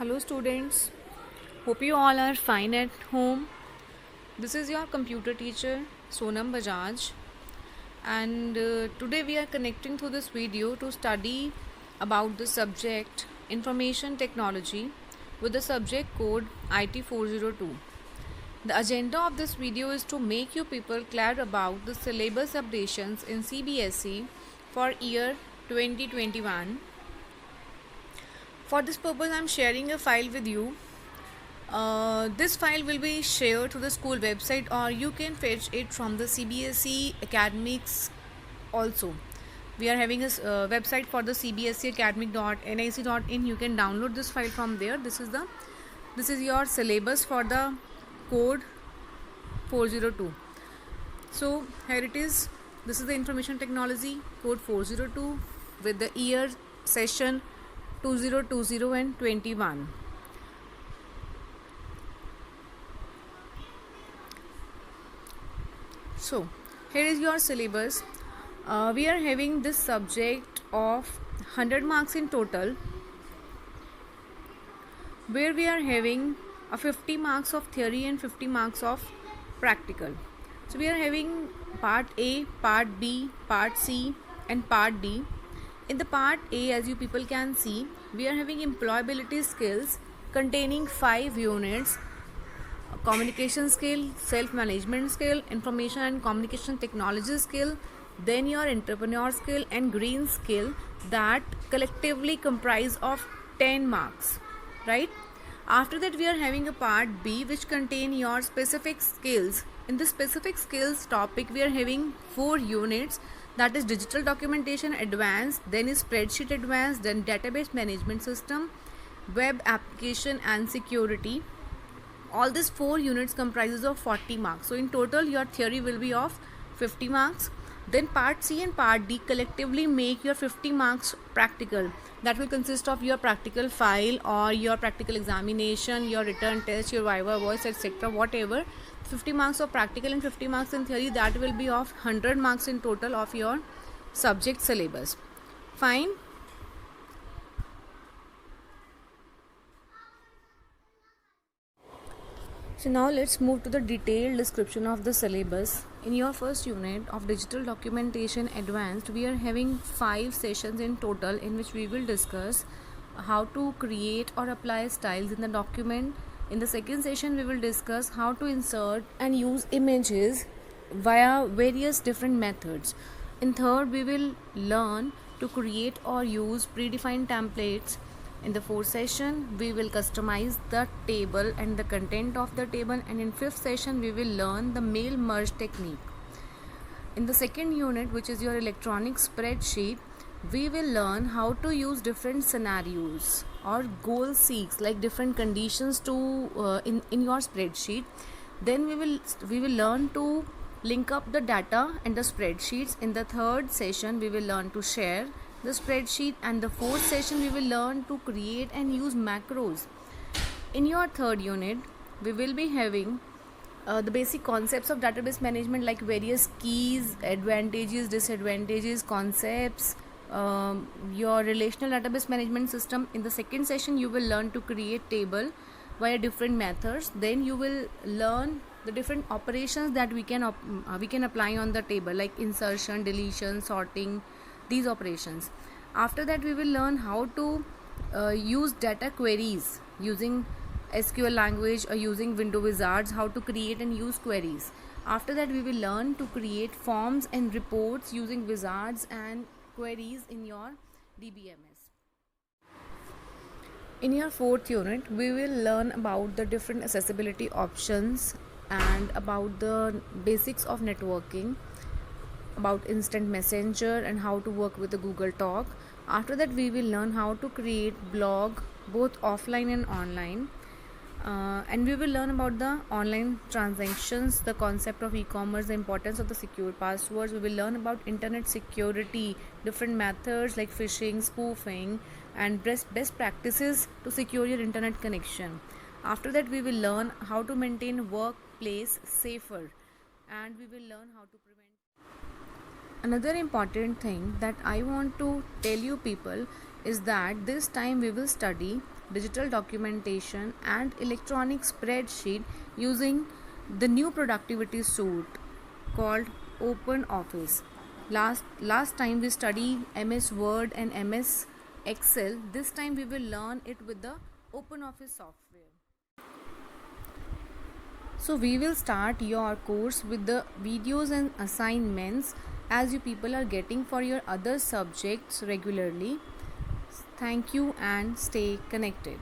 Hello students, hope you all are fine at home. This is your computer teacher Sonam Bajaj, and today we are connecting through this video to study about the subject Information Technology with the subject code IT 402. The agenda of this video is to make you people clear about the syllabus updations in CBSE for year 2021. For this purpose, I am sharing a file with you. This file will be shared to the school website, or you can fetch it from the CBSE academics also. We are having a website for the CBSE academic.nic.in. You can download this file from there. This is your syllabus for the code 402. So here it is. This is the information technology code 402 with the year session 2020 and 21. So here is your syllabus. We are having this subject of 100 marks in total, where we are having 50 marks of theory and 50 marks of practical. So we are having part A, part B, part C and part D. In the part A, as you people can see, we are having employability skills containing 5 units: communication skill, self-management skill, information and communication technology skill, then your entrepreneur skill and green skill, that collectively comprise of 10 marks, right? After that, we are having a part B which contain your specific skills. In the specific skills topic, we are having 4 units, that is digital documentation advanced, then is spreadsheet advanced, then database management system, web application and security. All these 4 units comprises of 40 marks. So in total your theory will be of 50 marks. Then part C and part D collectively make your 50 marks practical. That will consist of your practical file or your practical examination, your written test, your viva voice, etc. Whatever. 50 marks of practical and 50 marks in theory, that will be of 100 marks in total of your subject syllabus. Fine. So now let's move to the detailed description of the syllabus. In your first unit of digital documentation advanced, we are having 5 sessions in total, in which we will discuss how to create or apply styles in the document. In the second session, we will discuss how to insert and use images via various different methods. In third, we will learn to create or use predefined templates. In the fourth session, we will customize the table and the content of the table, and in fifth session, we will learn the mail merge technique. In the second unit, which is your electronic spreadsheet, we will learn how to use different scenarios or goal seeks, like different conditions to in your spreadsheet. Then we will learn to link up the data and the spreadsheets. In the third session, we will learn to share the spreadsheet, and the fourth session we will learn to create and use macros. In your third unit, we will be having the basic concepts of database management, like various keys, advantages, disadvantages, concepts, your relational database management system. In the second session, you will learn to create table via different methods. Then you will learn the different operations that we can apply on the table, like insertion, deletion, sorting, these operations. After that, we will learn how to use data queries using SQL language or using window wizards, how to create and use queries. After that, we will learn to create forms and reports using wizards and queries in your DBMS. In your fourth unit, we will learn about the different accessibility options and about the basics of networking, about instant messenger and how to work with the Google Talk. After that, we will learn how to create blog both offline and online, and we will learn about the online transactions, the concept of e-commerce, the importance of the secure passwords. We will learn about internet security, different methods like phishing, spoofing, and best practices to secure your internet connection. After that, we will learn how to maintain workplace safer, and we will learn how to prevent. Another important thing that I want to tell you people is that this time we will study digital documentation and electronic spreadsheet using the new productivity suite called OpenOffice. Last time we studied MS Word and MS Excel. This time we will learn it with the OpenOffice software. So we will start your course with the videos and assignments as you people are getting for your other subjects regularly. Thank you and stay connected.